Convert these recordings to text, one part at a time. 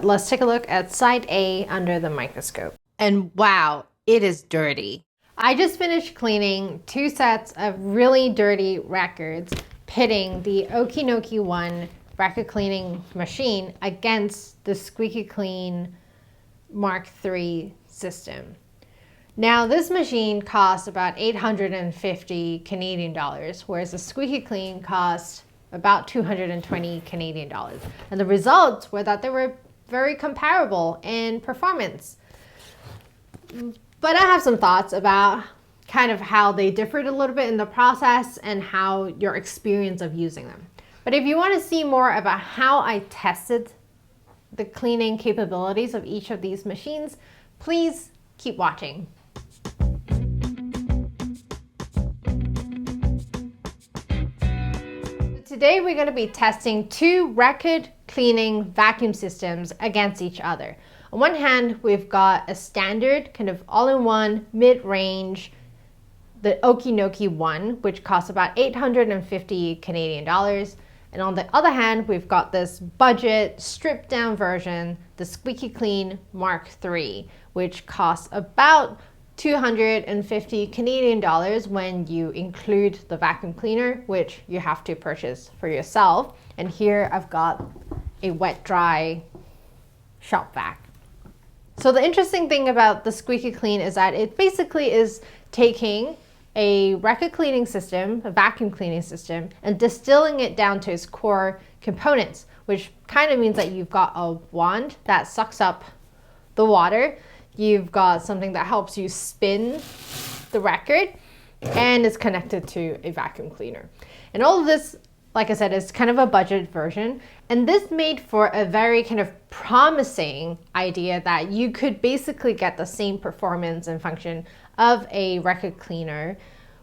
Let's take a look at side A under the microscope. And wow, it is dirty. I just finished cleaning 2 sets of really dirty records, pitting the Okki Nokki One record cleaning machine against the Squeaky Clean Mk3 system. Now this machine costs about 850 Canadian dollars, whereas the Squeaky Clean costs about 220 Canadian dollars. And the results were that they were very comparable in performance. But I have some thoughts about kind of how they differed a little bit in the process and how your experience of using them. But if you want to see more about how I tested the cleaning capabilities of each of these machines, please keep watching. Today we're going to be testing 2 record cleaning vacuum systems against each other. On one hand, we've got a standard kind of all-in-one mid-range, the Okki Nokki One, which costs about 850 Canadian dollars. And on the other hand, we've got this budget stripped down version, the Squeaky Clean Mk3, which costs about 250 Canadian dollars when you include the vacuum cleaner, which you have to purchase for yourself. And here I've got a wet dry shop vac. So the interesting thing about the Squeaky Clean is that it basically is taking a record cleaning system, a vacuum cleaning system, and distilling it down to its core components, which kind of means that you've got a wand that sucks up the water. You've got something that helps you spin the record, and it's connected to a vacuum cleaner. And all of this, like I said, is kind of a budget version. And this made for a very kind of promising idea that you could basically get the same performance and function of a record cleaner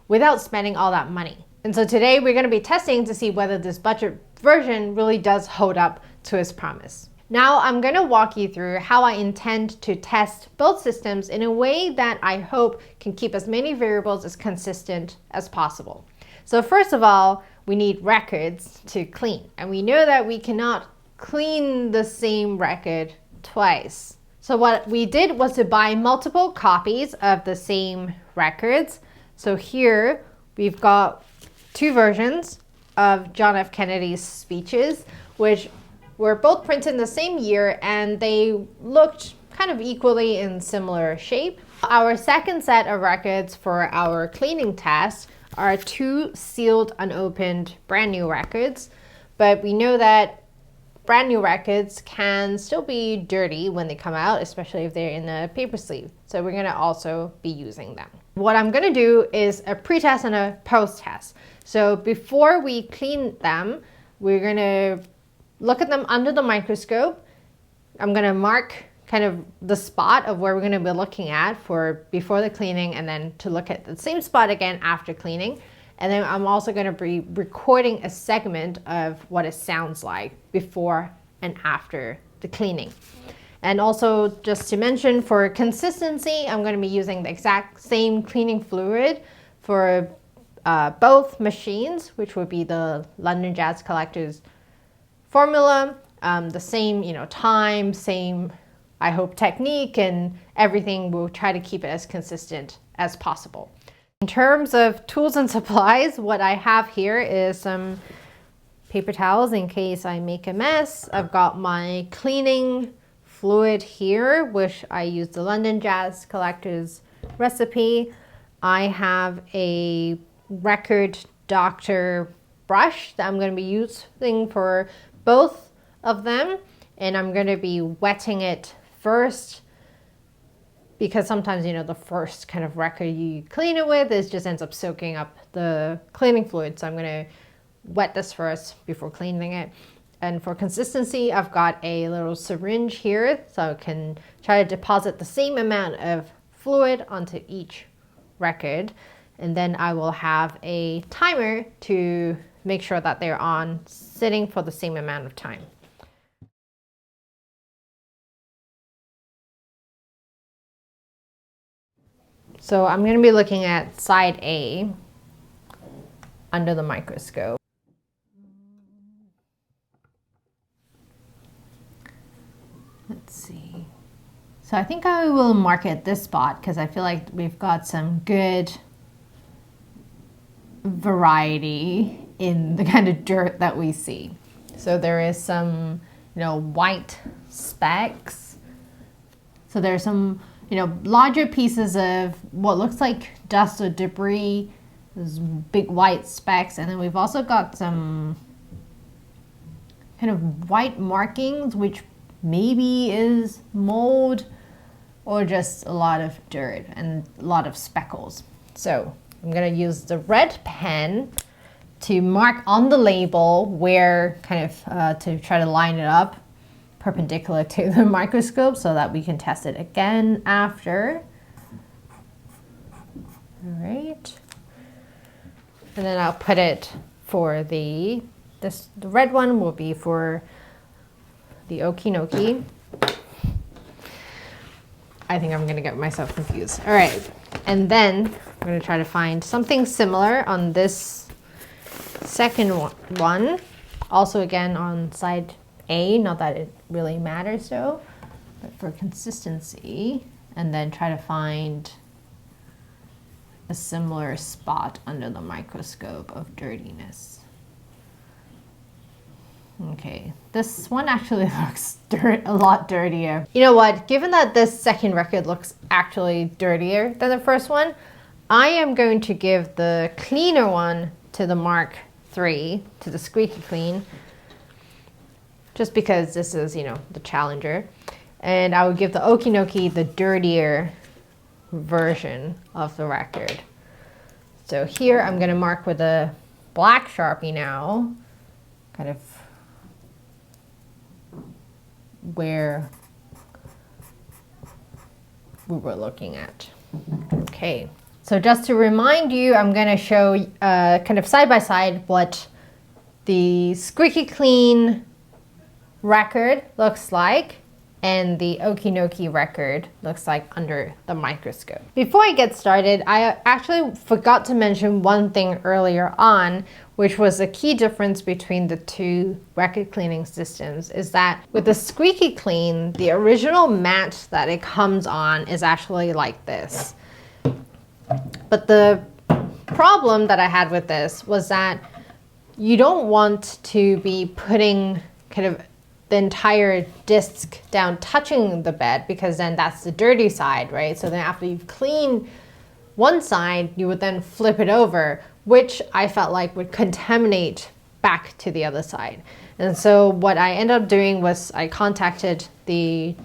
without spending all that money. And so today we're going to be testing to see whether this budget version really does hold up to its promise. Now I'm going to walk you through how I intend to test both systems in a way that I hope can keep as many variables as consistent as possible. So first of all, we need records to clean. And we know that we cannot clean the same record twice. So what we did was to buy multiple copies of the same records. So here we've got 2 versions of John F. Kennedy's speeches, which were both printed the same year, and they looked kind of equally in similar shape. Our second set of records for our cleaning test are 2 sealed, unopened, brand new records. But we know that brand new records can still be dirty when they come out, especially if they're in a paper sleeve. So we're gonna also be using them. What I'm gonna do is a pre-test and a post-test. So before we clean them, we're gonna look at them under the microscope. I'm gonna mark kind of the spot of where we're gonna be looking at for before the cleaning, and then to look at the same spot again after cleaning. And then I'm also gonna be recording a segment of what it sounds like before and after the cleaning. And also, just to mention, for consistency, I'm gonna be using the exact same cleaning fluid for both machines, which would be the London Jazz Collector's formula, the same time, same I hope technique, and everything. We'll try to keep it as consistent as possible. In terms of tools and supplies, what I have here is some paper towels in case I make a mess. I've got my cleaning fluid here, which I use the London Jazz Collector's recipe. I have a Record Doctor brush that I'm going to be using for both of them, and I'm going to be wetting it first, because sometimes the first kind of record you clean it with just ends up soaking up the cleaning fluid. So I'm going to wet this first before cleaning it. And for consistency, I've got a little syringe here, so I can try to deposit the same amount of fluid onto each record. And then I will have a timer to make sure that they're on, sitting for the same amount of time. So I'm going to be looking at side A under the microscope. see. So I think I will mark it this spot because I feel like we've got some good variety in the kind of dirt that we see. So there is some, white specks. So there's some, larger pieces of what looks like dust or debris. There's big white specks, and then we've also got some kind of white markings, which maybe is mold or just a lot of dirt and a lot of speckles. So I'm gonna use the red pen to mark on the label where to try to line it up perpendicular to the microscope so that we can test it again after. All right. And then I'll put it for the red one will be for the Okki Nokki. I think I'm gonna get myself confused. All right, and then I'm gonna try to find something similar on this second one. Also again on side A, not that it really matters though, but for consistency, and then try to find a similar spot under the microscope of dirtiness. Okay, this one actually looks a lot dirtier. You know what, given that this second record looks actually dirtier than the first one, I am going to give the cleaner one to the Mk3, to the Squeaky Clean, just because this is, the challenger. And I would give the Okki Nokki the dirtier version of the record. So here I'm gonna mark with a black Sharpie now, kind of where we were looking at. Okay, so just to remind you, I'm gonna show kind of side by side what the Squeaky Clean record looks like and the Okki Nokki record looks like under the microscope. Before I get started, I actually forgot to mention one thing earlier on, which was a key difference between the two record cleaning systems, is that with the Squeaky Clean, the original mat that it comes on is actually like this. But the problem that I had with this was that you don't want to be putting kind of the entire disc down touching the bed, because then that's the dirty side, right? So then after you've cleaned one side, you would then flip it over, which I felt like would contaminate back to the other side. And so what I ended up doing was I contacted the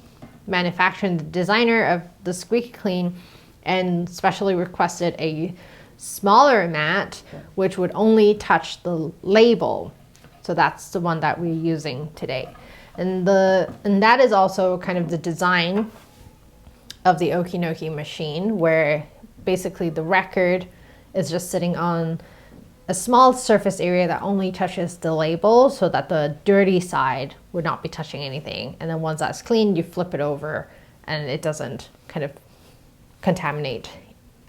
manufacturer and the designer of the Squeaky Clean and specially requested a smaller mat, which would only touch the label. So that's the one that we're using today. And that is also kind of the design of the Okki Nokki machine, where basically the record is just sitting on a small surface area that only touches the label so that the dirty side would not be touching anything. And then once that's cleaned, you flip it over and it doesn't kind of contaminate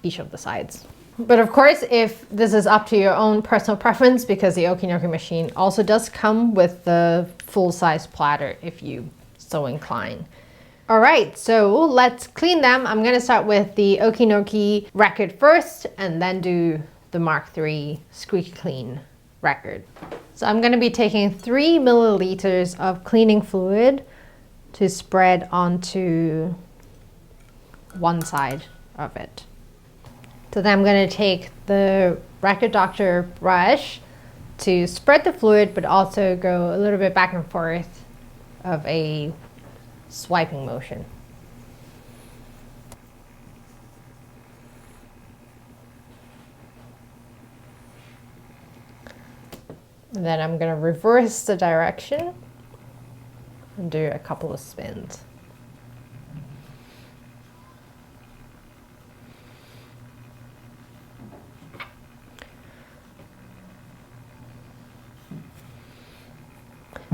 each of the sides. But of course, if this is up to your own personal preference, because the Okki Nokki machine also does come with the full-size platter if you so incline. All right, so let's clean them. I'm gonna start with the Okki Nokki record first and then do the Mk3 Squeaky Clean record. So I'm gonna be taking 3 milliliters of cleaning fluid to spread onto one side of it. So then I'm going to take the Record Doctor brush to spread the fluid, but also go a little bit back and forth of a swiping motion. And then I'm going to reverse the direction and do a couple of spins.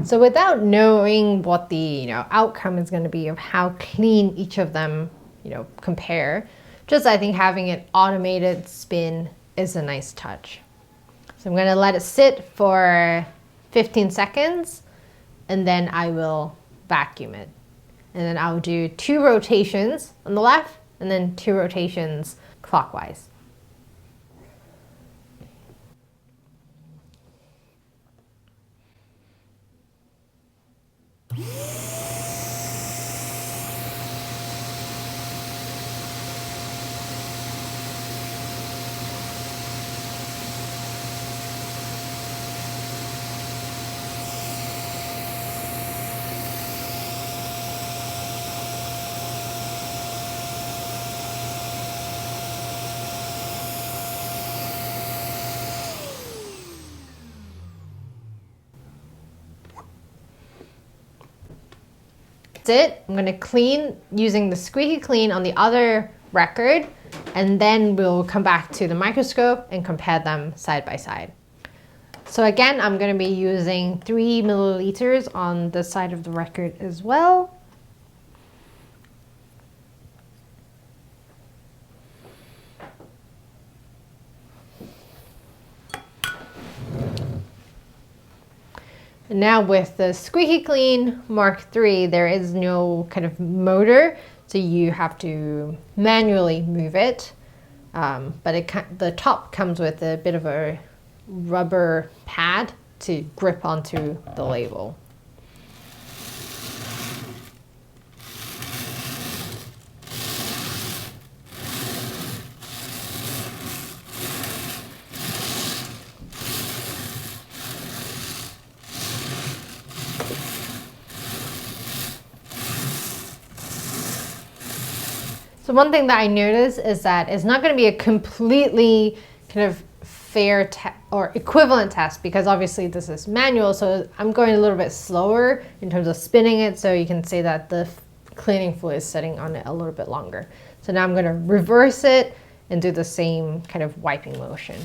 So without knowing what the outcome is going to be of how clean each of them compare, just I think having an automated spin is a nice touch. So I'm going to let it sit for 15 seconds and then I will vacuum it. and then I'll do 2 rotations on the left and then 2 rotations clockwise. It. I'm going to clean using the Squeaky Clean on the other record, and then we'll come back to the microscope and compare them side by side. So again, I'm going to be using 3 milliliters on the side of the record as well. And now with the Squeaky Clean Mk3, there is no kind of motor, so you have to manually move it. But the top comes with a bit of a rubber pad to grip onto the label. So one thing that I noticed is that it's not going to be a completely kind of fair or equivalent test, because obviously this is manual, so I'm going a little bit slower in terms of spinning it, so you can see that the cleaning fluid is sitting on it a little bit longer. So now I'm going to reverse it and do the same kind of wiping motion.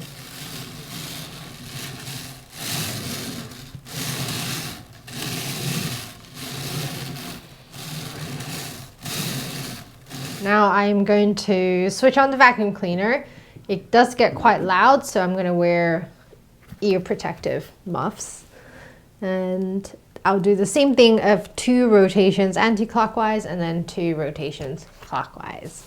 Now I'm going to switch on the vacuum cleaner. It does get quite loud, so I'm going to wear ear protective muffs. And I'll do the same thing of 2 rotations anti-clockwise and then 2 rotations clockwise.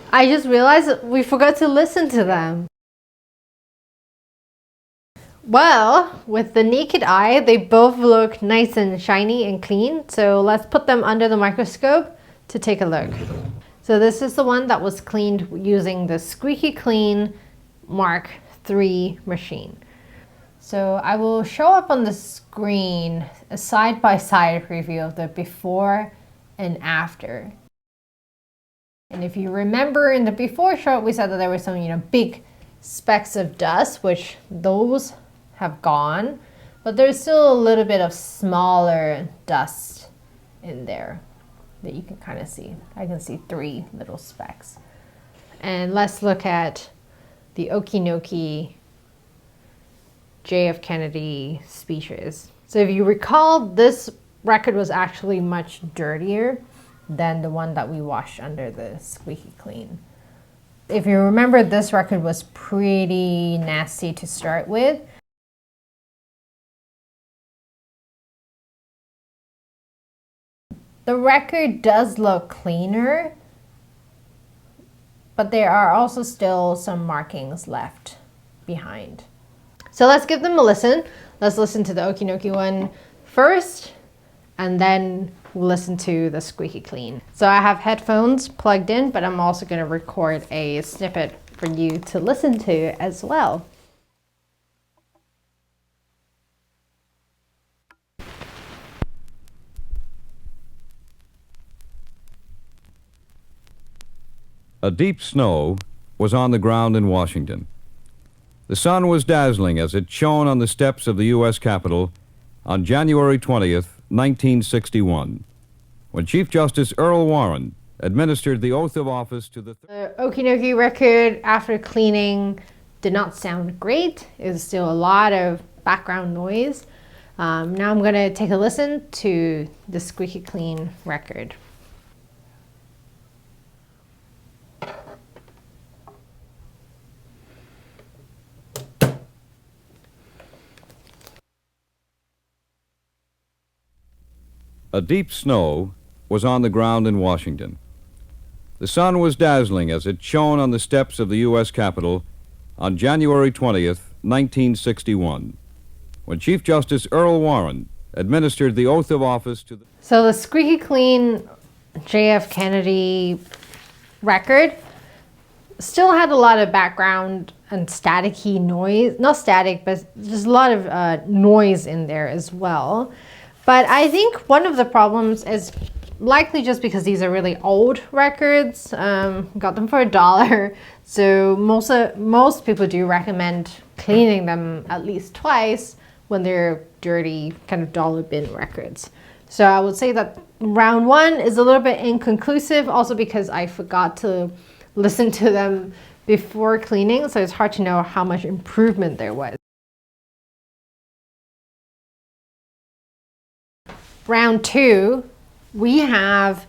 I just realized that we forgot to listen to them. Well, with the naked eye, they both look nice and shiny and clean. So let's put them under the microscope to take a look. So this is the one that was cleaned using the Squeaky Clean Mk3 machine. So I will show up on the screen a side-by-side preview of the before and after. And if you remember in the before shot, we said that there were some, big specks of dust, which those have gone, but there's still a little bit of smaller dust in there that you can kind of see. I can see 3 little specks. And let's look at the Okki Nokki JF Kennedy speeches. So if you recall, this record was actually much dirtier than the one that we washed under the Squeaky Clean. If you remember, this record was pretty nasty to start with. The record does look cleaner, but there are also still some markings left behind. So let's give them a listen. Let's listen to the Okki Nokki One first, and then we'll listen to the Squeaky Clean. So I have headphones plugged in, but I'm also going to record a snippet for you to listen to as well. A deep snow was on the ground in Washington. The sun was dazzling as it shone on the steps of the U.S. Capitol on January 20th, 1961, when Chief Justice Earl Warren administered the oath of office to the Okki Nokki record after cleaning did not sound great. It was still a lot of background noise. Now I'm gonna take a listen to the Squeaky Clean record. A deep snow was on the ground in Washington. The sun was dazzling as it shone on the steps of the U.S. Capitol on January 20th, 1961, when Chief Justice Earl Warren administered the oath of office to the... So the Squeaky Clean JF Kennedy record still had a lot of background and staticky noise. Not static, but just a lot of noise in there as well. But I think one of the problems is likely just because these are really old records. Got them for $1. So most people do recommend cleaning them at least twice when they're dirty, kind of dollar bin records. So I would say that round one is a little bit inconclusive, also because I forgot to listen to them before cleaning. So it's hard to know how much improvement there was. Round two, we have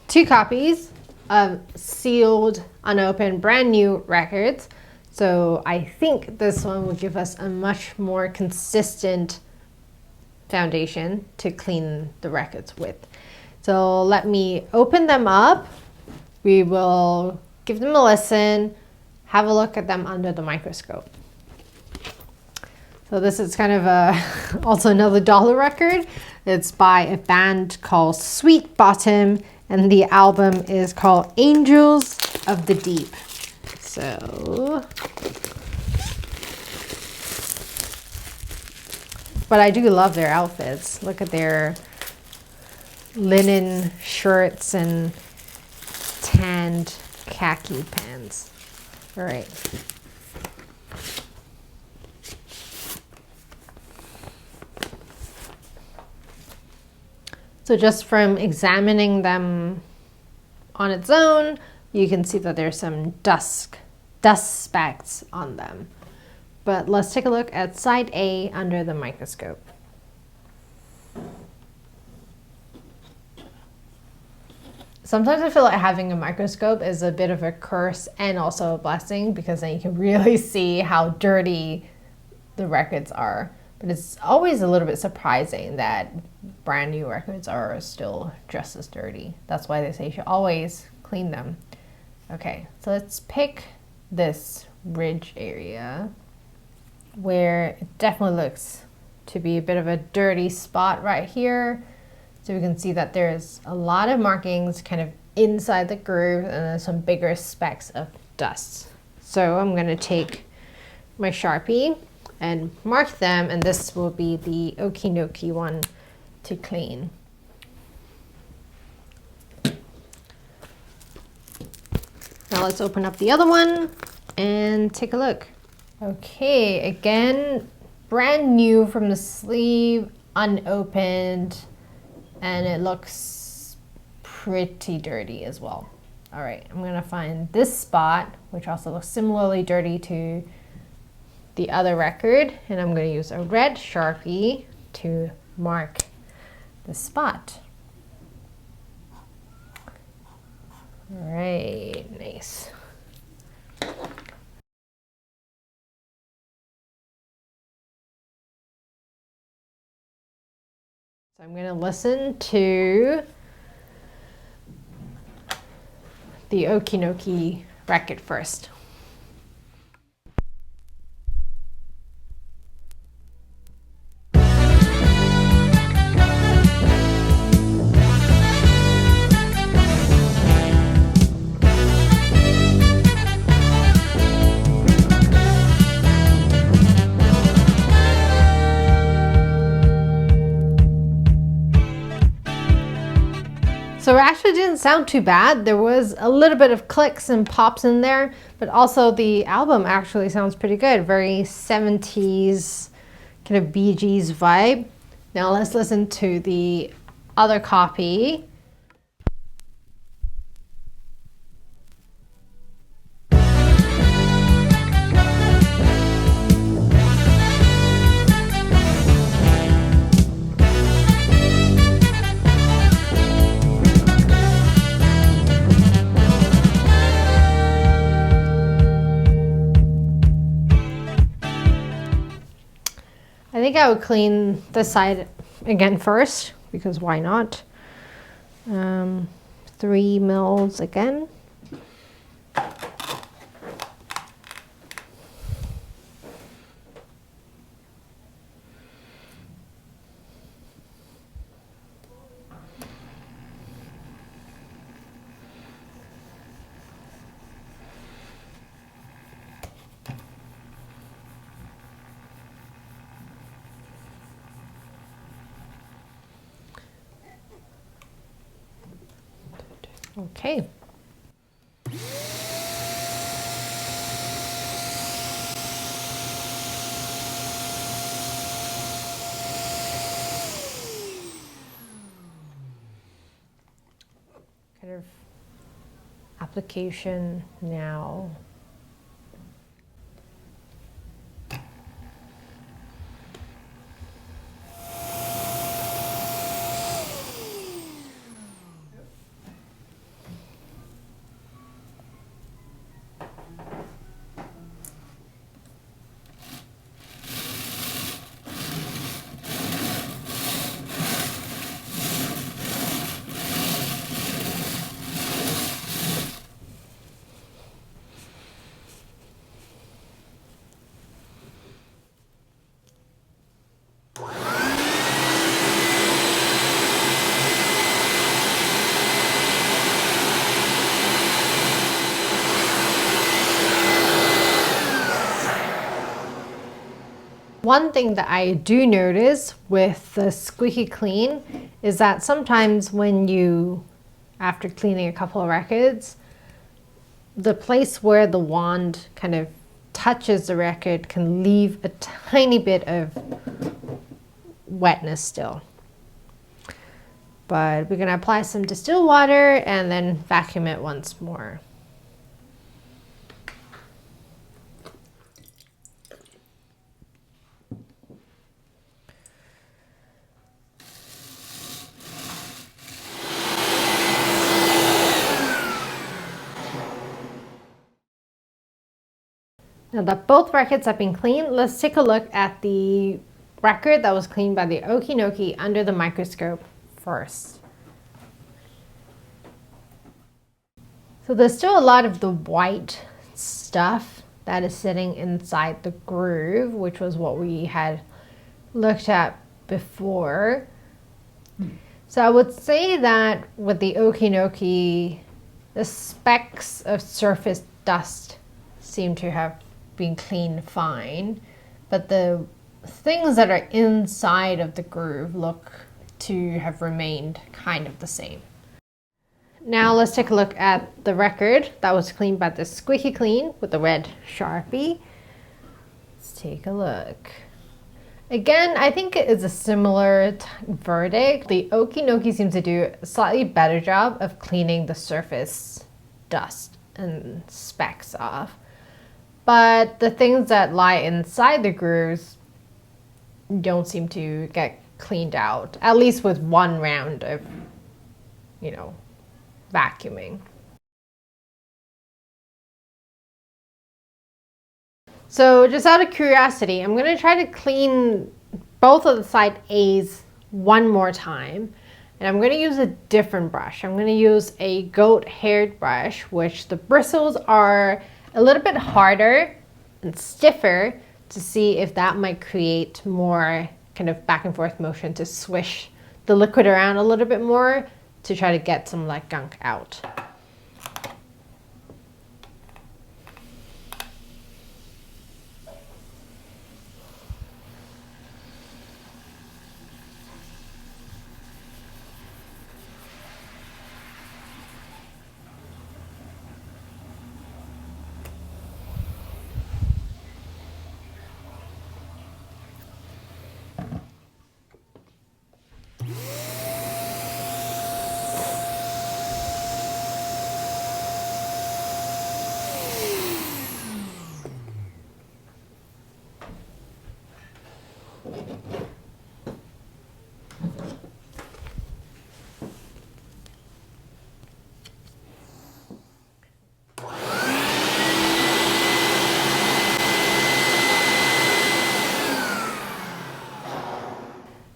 2 copies of sealed, unopened, brand new records. So I think this one will give us a much more consistent foundation to clean the records with. So let me open them up. We will give them a listen, have a look at them under the microscope. So this is kind of also another dollar record. It's by a band called Sweet Bottom, and the album is called Angels of the Deep. So, but I do love their outfits. Look at their linen shirts and tanned khaki pants. All right. So just from examining them on its own, you can see that there's some dust specks on them. But let's take a look at side A under the microscope. Sometimes I feel like having a microscope is a bit of a curse and also a blessing, because then you can really see how dirty the records are. But it's always a little bit surprising that brand new records are still just as dirty. That's why they say you should always clean them. Okay, so let's pick this ridge area where it definitely looks to be a bit of a dirty spot right here. So we can see that there's a lot of markings kind of inside the groove, and then some bigger specks of dust. So I'm gonna take my Sharpie and mark them, and this will be the Okki Nokki One to clean. Now let's open up the other one and take a look. Okay, again, brand new from the sleeve, unopened, and it looks pretty dirty as well. All right, I'm gonna find this spot, which also looks similarly dirty to the other record, and I'm going to use a red Sharpie to mark the spot. All right, nice. So I'm going to listen to the Okki Nokki record first. So it actually didn't sound too bad. There was a little bit of clicks and pops in there, but also the album actually sounds pretty good. Very 70s kind of Bee Gees vibe. Now let's listen to the other copy. I think I would clean this side again first, because why not? 3 mils again. Okay. Kind of application now. One thing that I do notice with the Squeaky Clean is that sometimes when you, after cleaning a couple of records, the place where the wand kind of touches the record can leave a tiny bit of wetness still. But we're going to apply some distilled water and then vacuum it once more. Now that both records have been cleaned, let's take a look at the record that was cleaned by the Okki Nokki under the microscope first. So there's still a lot of the white stuff that is sitting inside the groove, which was what we had looked at before. So I would say that with the Okki Nokki, the specks of surface dust seem to have been cleaned fine, but the things that are inside of the groove look to have remained kind of the same. Now let's take a look at the record that was cleaned by the Squeaky Clean with the red Sharpie. Let's take a look. Again, I think it is a similar verdict. The Okki Nokki seems to do a slightly better job of cleaning the surface dust and specks off. But the things that lie inside the grooves don't seem to get cleaned out, at least with one round of, vacuuming. So just out of curiosity, I'm going to try to clean both of the side A's one more time. And I'm going to use a different brush. I'm going to use a goat haired brush, which the bristles are a little bit harder and stiffer, to see if that might create more kind of back and forth motion to swish the liquid around a little bit more to try to get some like gunk out.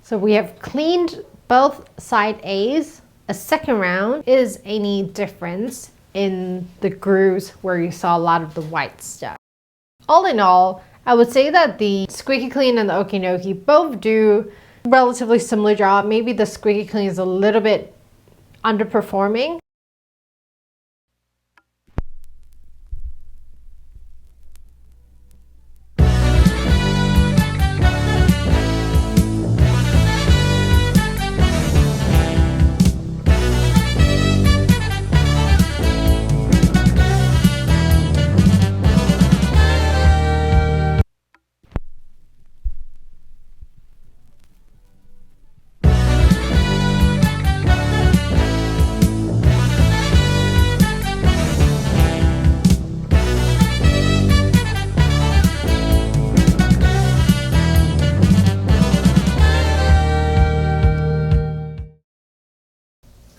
So we have cleaned both side A's. A second round. Is any difference in the grooves where you saw a lot of the white stuff? All in all, I would say that the Squeaky Clean and the Okki Nokki both do a relatively similar job. Maybe the Squeaky Clean is a little bit underperforming.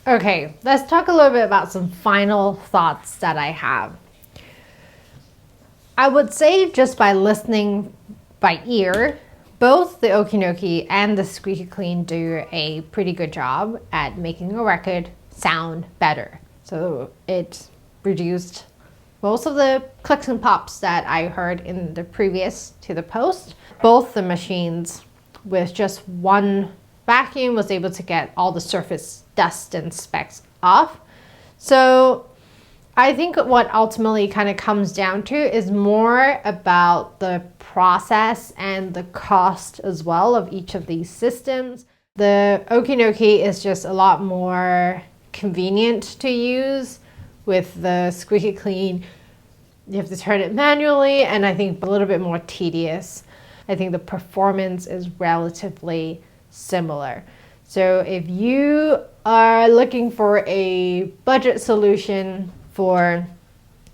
Okay, let's talk a little bit about some final thoughts that I have. I would say just by listening by ear, both the Okki Nokki and the Squeaky Clean do a pretty good job at making a record sound better. So it reduced most of the clicks and pops that I heard in the previous to the post. Both the machines with just one vacuum was able to get all the surface dust and specks off. So I think what ultimately kind of comes down to is more about the process and the cost as well of each of these systems. The Okki Nokki is just a lot more convenient to use. With the Squeaky Clean, you have to turn it manually, and I think a little bit more tedious. I think the performance is relatively similar. So if you are looking for a budget solution for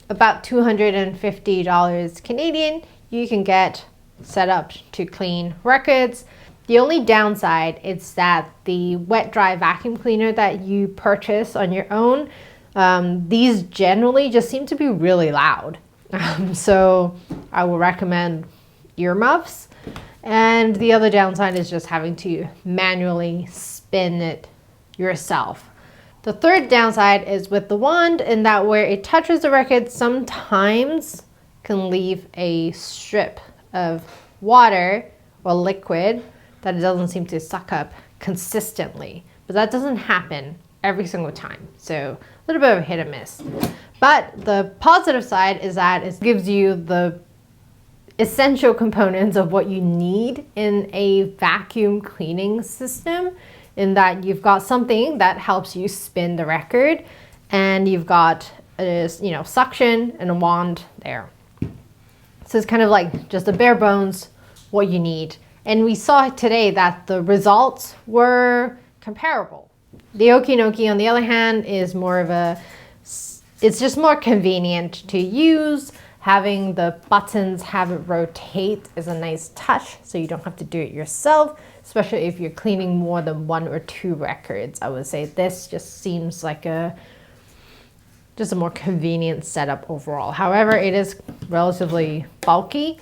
about $250 Canadian, you can get set up to clean records. The only downside is that the wet dry vacuum cleaner that you purchase on your own, these generally just seem to be really loud. So I will recommend earmuffs. And the other downside is just having to manually spin it yourself. The third downside is with the wand, in that where it touches the record sometimes can leave a strip of water or liquid that it doesn't seem to suck up consistently. But that doesn't happen every single time. So a little bit of a hit and miss. But the positive side is that it gives you the essential components of what you need in a vacuum cleaning system, in that you've got something that helps you spin the record, and you've got suction and a wand there. So it's kind of like just the bare bones what you need. And we saw today that the results were comparable. The Okki Nokki, on the other hand, is more of it's just more convenient to use. Having the buttons have it rotate is a nice touch, so you don't have to do it yourself, especially if you're cleaning more than 1 or 2 records. I would say this just seems like just a more convenient setup overall. However, it is relatively bulky,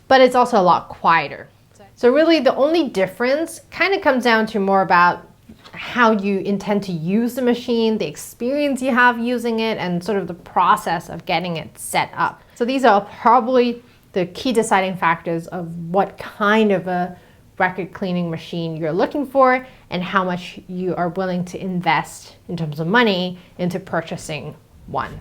but it's also a lot quieter. So really the only difference kind of comes down to more about how you intend to use the machine, the experience you have using it, and sort of the process of getting it set up. So these are probably the key deciding factors of what kind of a record cleaning machine you're looking for and how much you are willing to invest in terms of money into purchasing one.